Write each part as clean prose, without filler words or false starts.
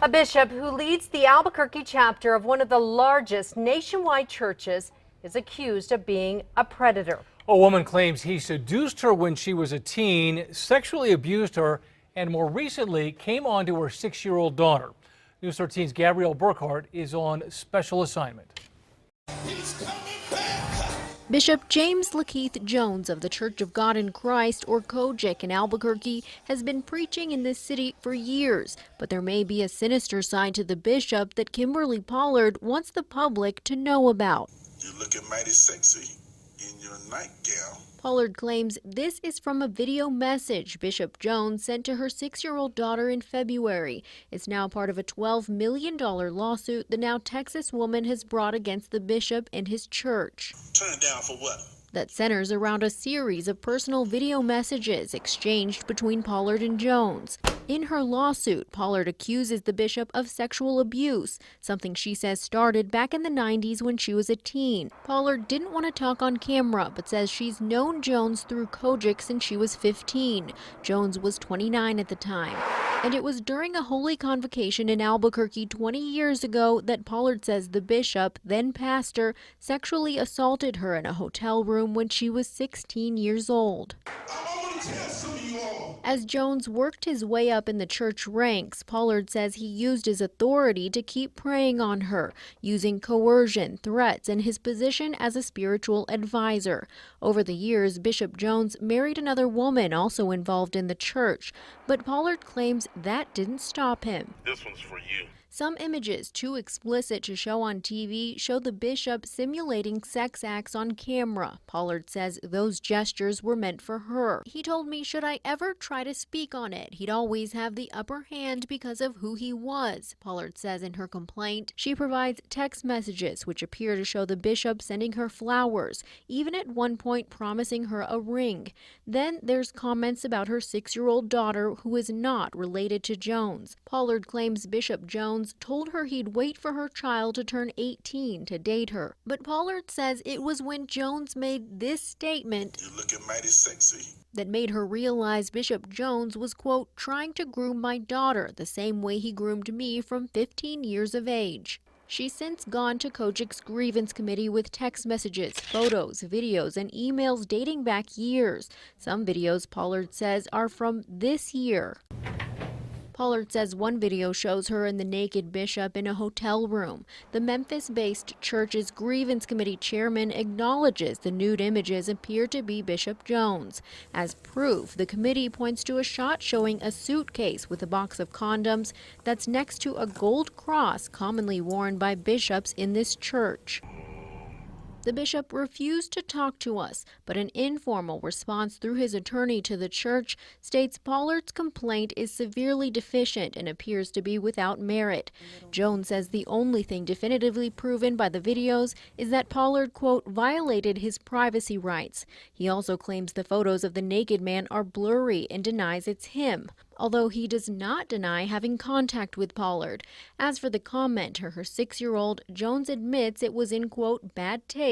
A bishop who leads the Albuquerque chapter of one of the largest nationwide churches is accused of being a predator. A woman claims he seduced her when she was a teen, sexually abused her, and more recently came on to her 6-year-old daughter. News 13's Gabrielle Burkhart is on special assignment. Bishop James Lakeith Jones of the Church of God in Christ, or COGIC in Albuquerque, has been preaching in this city for years, but there may be a sinister side to the bishop that Kimberly Pollard wants the public to know about. You're looking mighty sexy in your nightgown. Pollard claims this is from a video message Bishop Jones sent to her 6-year-old daughter in February. It's now part of a $12 million lawsuit the now Texas woman has brought against the bishop and his church. Turn it down for what? That centers around a series of personal video messages exchanged between Pollard and Jones. In her lawsuit, Pollard accuses the bishop of sexual abuse, something she says started back in the 90s when she was a teen. Pollard didn't want to talk on camera, but says she's known Jones through COGIC since she was 15. Jones was 29 at the time. And it was during a holy convocation in Albuquerque 20 years ago that Pollard says the bishop, then pastor, sexually assaulted her in a hotel room when she was 16 years old. As Jones worked his way up in the church ranks, Pollard says he used his authority to keep preying on her, using coercion, threats, and his position as a spiritual advisor. Over the years, Bishop Jones married another woman also involved in the church, but Pollard claims that didn't stop him. This one's for you. Some images too explicit to show on TV show the bishop simulating sex acts on camera. Pollard says those gestures were meant for her. He told me should I ever try to speak on it, he'd always have the upper hand because of who he was, Pollard says in her complaint. She provides text messages which appear to show the bishop sending her flowers, even at one point promising her a ring. Then there's comments about her 6-year-old daughter who is not related to Jones. Pollard claims Bishop Jones told her he'd wait for her child to turn 18 to date her. But Pollard says it was when Jones made this statement, You're looking mighty sexy, that made her realize Bishop Jones was, quote, trying to groom my daughter the same way he groomed me from 15 years of age. She's since gone to COGIC's grievance committee with text messages, photos, videos, and emails dating back years. Some videos, Pollard says, are from this year. Pollard says one video shows her and the naked bishop in a hotel room. The Memphis-based church's grievance committee chairman acknowledges the nude images appear to be Bishop Jones. As proof, the committee points to a shot showing a suitcase with a box of condoms that's next to a gold cross commonly worn by bishops in this church. The bishop refused to talk to us, but an informal response through his attorney to the church states Pollard's complaint is severely deficient and appears to be without merit. Jones says the only thing definitively proven by the videos is that Pollard, quote, violated his privacy rights. He also claims the photos of the naked man are blurry and denies it's him, although he does not deny having contact with Pollard. As for the commenter, her 6-year-old, Jones admits it was in, quote, bad taste,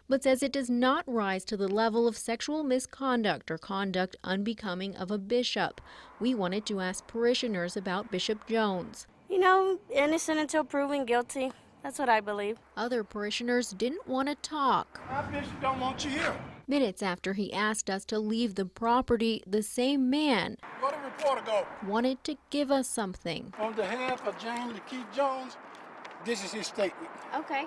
but says it does not rise to the level of sexual misconduct or conduct unbecoming of a bishop. We wanted to ask parishioners about Bishop Jones. You know, innocent until proven guilty. That's what I believe. Other parishioners didn't want to talk. Our bishop don't want you here. Minutes after he asked us to leave the property, the same man Where the reporter go? wanted to give us something. On behalf of James Lakeith Jones, this is his statement. Okay.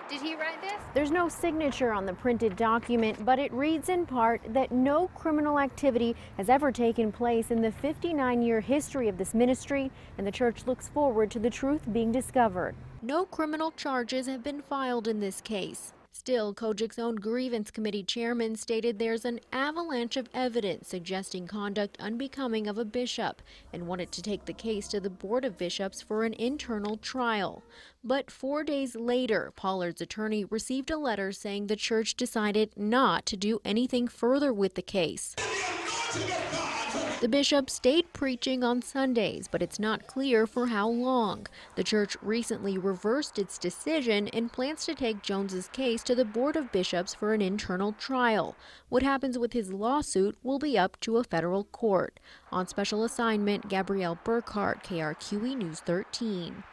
Did he write this? There's no signature on the printed document, but it reads in part that no criminal activity has ever taken place in the 59-year history of this ministry, and the church looks forward to the truth being discovered. No criminal charges have been filed in this case. Still, COGIC's own grievance committee chairman stated there's an avalanche of evidence suggesting conduct unbecoming of a bishop and wanted to take the case to the Board of Bishops for an internal trial. But 4 days later, Pollard's attorney received a letter saying the church decided not to do anything further with the case. The The bishop stayed preaching on Sundays, but it's not clear for how long. The church recently reversed its decision and plans to take Jones's case to the Board of Bishops for an internal trial. What happens with his lawsuit will be up to a federal court. On special assignment, Gabrielle Burkhart, KRQE News 13.